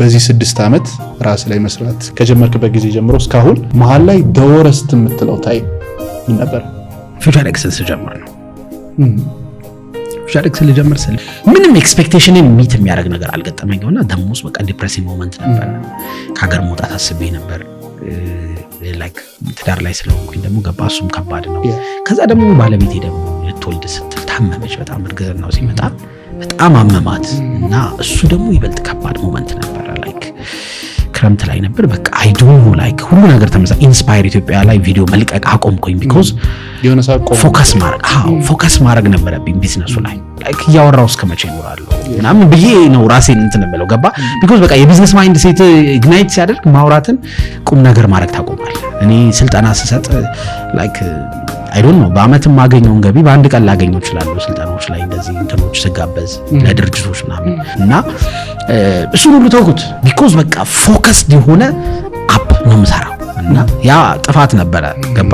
በዚህ 6 ዓመት ራስ ላይ መስራት ከጀመርክበት ጊዜ ጀምሮ እስካሁን መሃል ላይ ደወረስት የምትለው ታይም ምን ነበር? ፊውቸር ኤክሰንስ ጀመር ነው። ፊውቸር ኤክሰንስ ጀመር ስለ ምንም ኤክስፔክቴሽንን ሚት የሚያደርግ ነገር አልገጠመኝምና ደሞስ በቃ ዲፕሬሲንግ ሞመንት ነበር። ከሀገር መውጣት አስቤ ነበር። ላይክ ትዳር ላይ ስለሆንኩኝ ደግሞ ገባ እሱም ከባድ ነው። ከዛ ደግሞ ባለቤቴ ደግሞ ልትወልድ ስትል ታመመች። በጣም እርግዝናው ሲመጣ በጣም አመማት እና እሱ ደግሞ ይበልጥ ከባድ ሞመንት ነበር። ላይክ ክረምት ላይ ነበር። በቃ አይ ዶንት ኖ ላይክ ሁሉ ነገር ተመሳ ኢንስፓየር ኢትዮጵያ ላይ ቪዲዮ መልቀቅ አቆምኩኝ። ቢኮዝ የሆነ ሰዓት ፎከስ ማድረግ ነበረብኝ ቢዝነሱ ላይ። ላይክ እያወራው እስከመቼ እኖራለሁ ምናምን ብዬ ነው ራሴን እንትን ብለው ገባ። ቢኮዝ በቃ የቢዝነስ ማይንድ ሴት ኢግናይት ሲያደርግ ማውራትን ቁም ነገር ማድረግ ታቆማል። እኔ ስልጠና ስሰጥ ላይክ አይ ዶንት ኖ በአመት ማገኘውን ገቢ በአንድ ቀን ላገኘው እችላለሁ። ስልጠናዎች ላይ እንደዚህ እንትኖች ስጋበዝ ለድርጅቶች ምናምን እና እሱን ሁሉ ተውኩት። ቢኮዝ በቃ ፎከስድ የሆነ አፕ ነው የምሰራው እና ያ ጥፋት ነበረ ገባ።